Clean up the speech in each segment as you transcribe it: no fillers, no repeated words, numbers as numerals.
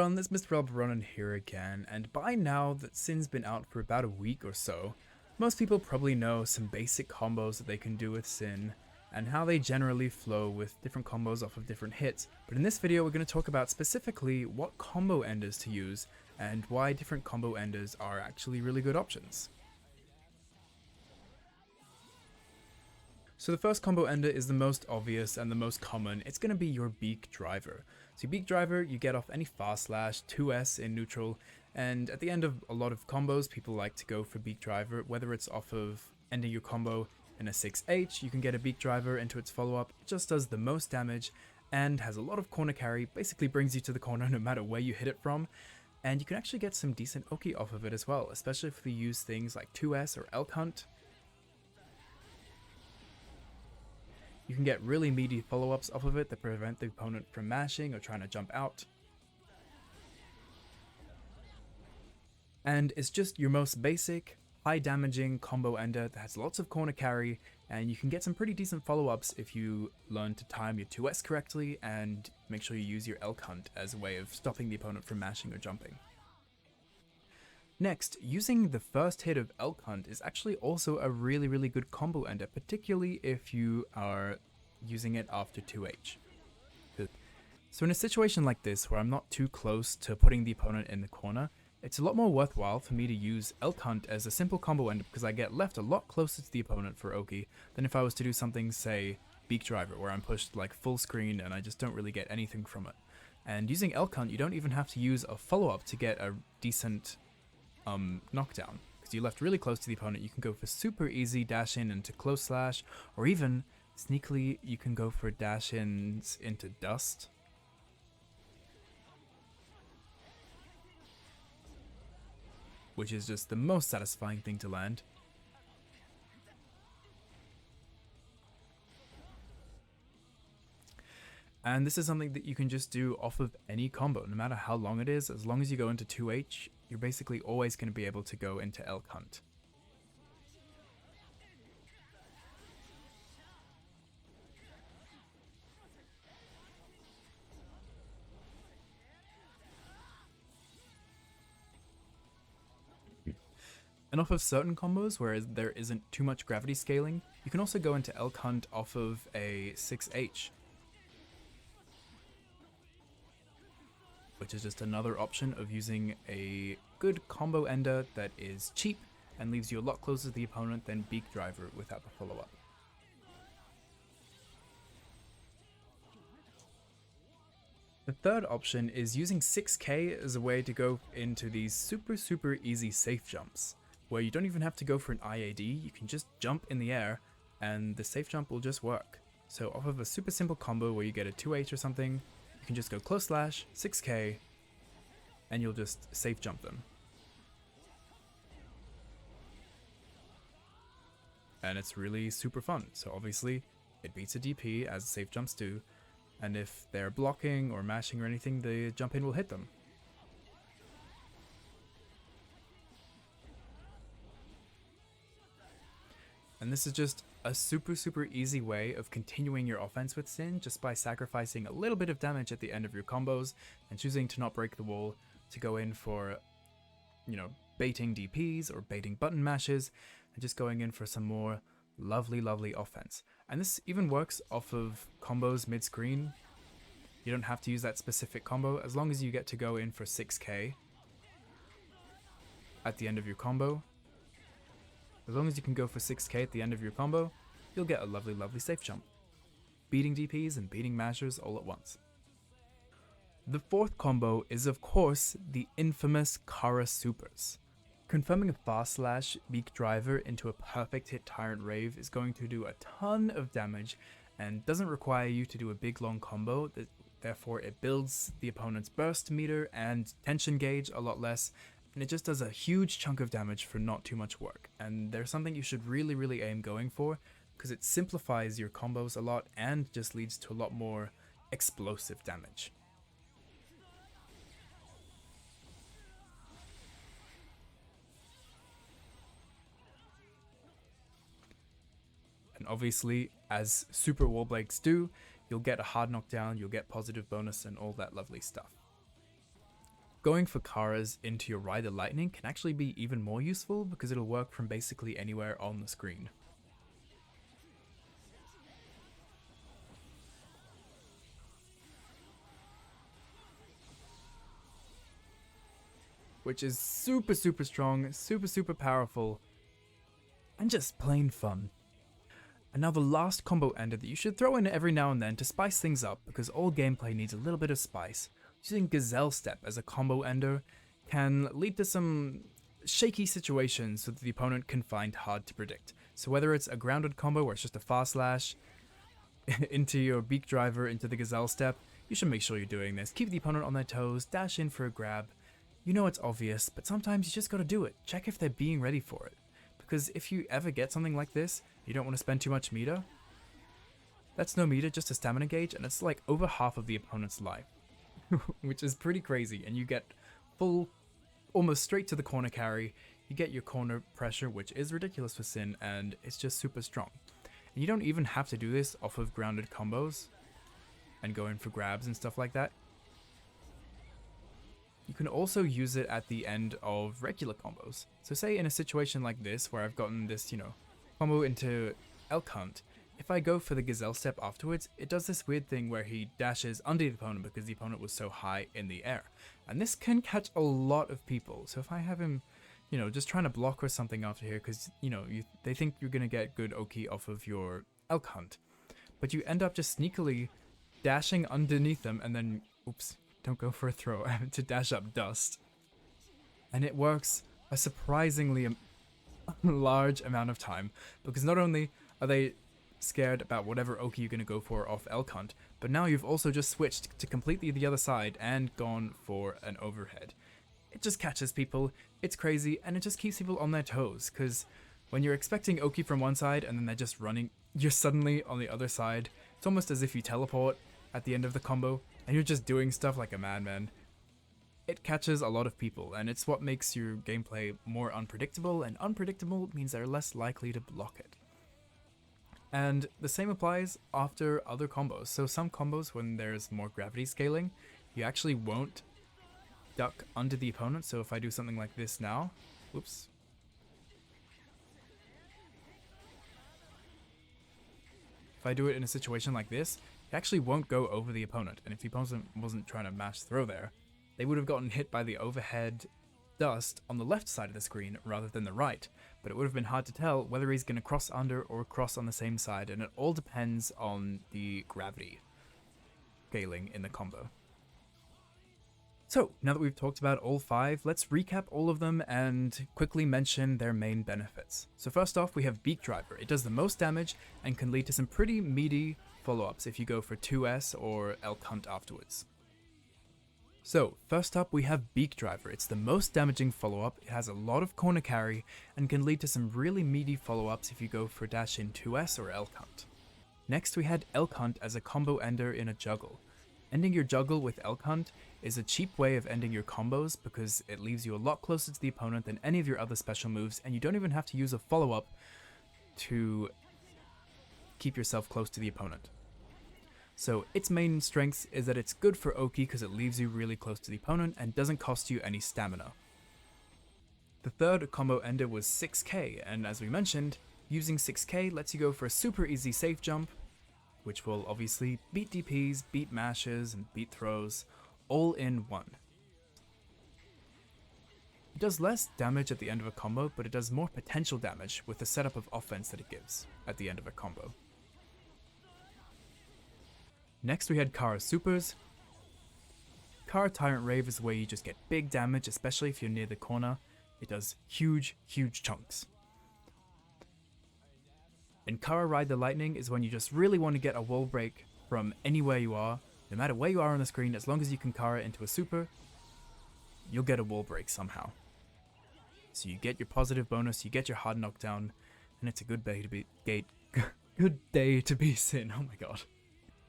everyone, it's Mr. Rob Ronan here again, and by now that Sin's been out for about a week or so, most people probably know some basic combos that they can do with Sin, and how they generally flow with different combos off of different hits. But in this video we're going to talk about specifically what combo enders to use, and why different combo enders are actually really good options. So the first combo ender is the most obvious and the most common. It's going to be your Beak Driver. So your Beak Driver, you get off any fast slash, 2S in neutral, and at the end of a lot of combos, people like to go for Beak Driver, whether it's off of ending your combo in a 6H, you can get a Beak Driver into its follow-up. It just does the most damage and has a lot of corner carry, basically brings you to the corner no matter where you hit it from, and you can actually get some decent Oki off of it as well, especially if you use things like 2S or Elk Hunt. You can get really meaty follow-ups off of it that prevent the opponent from mashing or trying to jump out. And it's just your most basic, high damaging combo ender that has lots of corner carry, and you can get some pretty decent follow-ups if you learn to time your 2S correctly and make sure you use your Elk Hunt as a way of stopping the opponent from mashing or jumping. Next, using the first hit of Elk Hunt is actually also a really good combo ender, particularly if you are using it after 2H. So in a situation like this, where I'm not too close to putting the opponent in the corner, it's a lot more worthwhile for me to use Elk Hunt as a simple combo ender because I get left a lot closer to the opponent for Oki than if I was to do something, say, Beak Driver, where I'm pushed like full screen and I just don't really get anything from it. And using Elk Hunt, you don't even have to use a follow-up to get a decent knockdown, because you're left really close to the opponent. You can go for super easy dash in into close slash, or even sneakily you can go for dash ins into dust, which is just the most satisfying thing to land. And this is something that you can just do off of any combo, no matter how long it is. As long as you go into 2H, you're basically always going to be able to go into Elk Hunt. And off of certain combos where there isn't too much gravity scaling, you can also go into Elk Hunt off of a 6H. Which is just another option of using a good combo ender that is cheap and leaves you a lot closer to the opponent than Beak Driver without the follow-up. The third option is using 6K as a way to go into these super easy safe jumps, where you don't even have to go for an IAD, you can just jump in the air and the safe jump will just work. So off of a super simple combo where you get a 2H or something, you can just go close slash, 6K, and you'll just safe jump them. And it's really super fun. So obviously, it beats a DP as safe jumps do, and if they're blocking or mashing or anything, the jump in will hit them. And this is just a super easy way of continuing your offense with Sin, just by sacrificing a little bit of damage at the end of your combos and choosing to not break the wall to go in for, you know, baiting DPs or baiting button mashes and just going in for some more lovely offense. And this even works off of combos mid-screen. You don't have to use that specific combo as long as you get to go in for 6K at the end of your combo. As long as you can go for 6K at the end of your combo, you'll get a lovely safe jump, beating DPs and beating mashers all at once. The fourth combo is of course the infamous Kara Supers. Confirming a fast slash Beak Driver into a perfect hit Tyrant Rave is going to do a ton of damage and doesn't require you to do a big long combo, therefore it builds the opponent's burst meter and tension gauge a lot less, and it just does a huge chunk of damage for not too much work. And there's something you should really aim going for, because it simplifies your combos a lot and just leads to a lot more explosive damage. And obviously, as super wall breaks do, you'll get a hard knockdown, you'll get positive bonus and all that lovely stuff. going for Kara's into your Ride the Lightning can actually be even more useful because it'll work from basically anywhere on the screen. Which is super strong, super powerful, and just plain fun. And now the last combo ender that you should throw in every now and then to spice things up, because all gameplay needs a little bit of spice. Using Gazelle Step as a combo ender can lead to some shaky situations so that the opponent can find hard to predict. So whether it's a grounded combo where it's just a fast slash into your Beak Driver into the Gazelle Step, you should make sure you're doing this. Keep the opponent on their toes, dash in for a grab. You know it's obvious, but sometimes you just gotta do it. Check if they're being ready for it. Because if you ever get something like this, you don't want to spend too much meter. That's no meter, just a stamina gauge, and it's like over half of the opponent's life. Which is pretty crazy, and you get full, almost straight to the corner carry. You get your corner pressure, which is ridiculous for Sin, and it's just super strong. And you don't even have to do this off of grounded combos and go in for grabs and stuff like that. You can also use it at the end of regular combos. So say in a situation like this, where I've gotten this, combo into Elk Hunt, if I go for the Gazelle Step afterwards, it does this weird thing where he dashes under the opponent because the opponent was so high in the air. And this can catch a lot of people. So if I have him, just trying to block or something after here, because, they think you're going to get good Oki off of your Elk Hunt. But you end up just sneakily dashing underneath them and then, oops. Don't go for a throw, to dash up dust. And it works a surprisingly large amount of time, because not only are they scared about whatever Oki you're going to go for off Elk Hunt, but now you've also just switched to completely the other side and gone for an overhead. It just catches people, it's crazy, and it just keeps people on their toes, because when you're expecting Oki from one side and then they're just running, you're suddenly on the other side. It's almost as if you teleport at the end of the combo, and you're just doing stuff like a madman. It catches a lot of people, and it's what makes your gameplay more unpredictable, and unpredictable means they're less likely to block it. And the same applies after other combos. So some combos, when there's more gravity scaling, you actually won't duck under the opponent. So if I do something like this now, whoops. If I do it in a situation like this, it actually won't go over the opponent, and if the opponent wasn't trying to mash throw there, they would have gotten hit by the overhead dust on the left side of the screen rather than the right, but it would have been hard to tell whether he's going to cross under or cross on the same side, and it all depends on the gravity scaling in the combo. So, now that we've talked about all 5, let's recap all of them and quickly mention their main benefits. So first off, we have Beak Driver. It does the most damage and can lead to some pretty meaty follow-ups if you go for 2S or Elk Hunt afterwards. So, first up we have Beak Driver. It's the most damaging follow-up, it has a lot of corner carry, and can lead to some really meaty follow-ups if you go for dash in 2S or Elk Hunt. Next we had Elk Hunt as a combo ender in a juggle. Ending your juggle with Elk Hunt is a cheap way of ending your combos because it leaves you a lot closer to the opponent than any of your other special moves, and you don't even have to use a follow-up to keep yourself close to the opponent. So its main strength is that it's good for Oki because it leaves you really close to the opponent and doesn't cost you any stamina. The third combo ender was 6k, and as we mentioned, using 6k lets you go for a super easy safe jump, which will obviously beat DPs, beat mashes, and beat throws, all in one. It does less damage at the end of a combo, but it does more potential damage with the setup of offense that it gives at the end of a combo. Next we had Kara Supers. Kara Tyrant Rave is where you just get big damage, especially if you're near the corner. It does huge chunks. And Kara Ride the Lightning is when you just really want to get a wall break from anywhere you are. No matter where you are on the screen, as long as you can Kara into a super, you'll get a wall break somehow. So you get your positive bonus, you get your hard knockdown, and it's a good day to be good day to be Sin. Oh my god.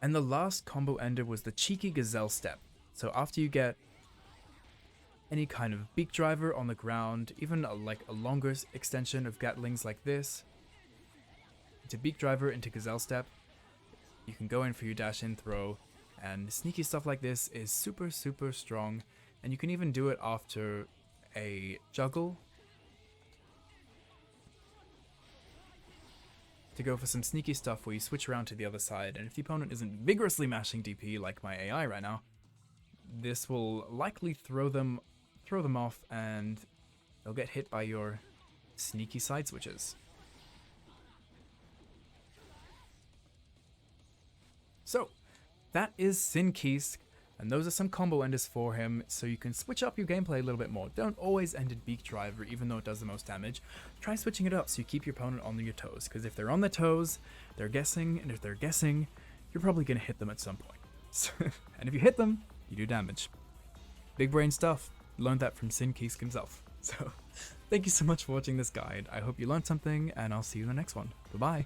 And the last combo ender was the cheeky Gazelle Step. So after you get any kind of Beak Driver on the ground, even like a longer extension of Gatlings like this, into Beak Driver, into Gazelle Step, you can go in for your dash in throw, and sneaky stuff like this is super strong. And you can even do it after a juggle to go for some sneaky stuff where you switch around to the other side, and if the opponent isn't vigorously mashing DP like my AI right now, this will likely throw them off and they'll get hit by your sneaky side switches. So, that is Sin Kiske, and those are some combo enders for him, so you can switch up your gameplay a little bit more. Don't always end in Beak Driver, even though it does the most damage. Try switching it up so you keep your opponent on your toes, because if they're on their toes, they're guessing, and if they're guessing, you're probably going to hit them at some point. And if you hit them, you do damage. Big brain stuff. Learned that from Sin Kiske himself. So, thank you so much for watching this guide. I hope you learned something, and I'll see you in the next one. Bye-bye.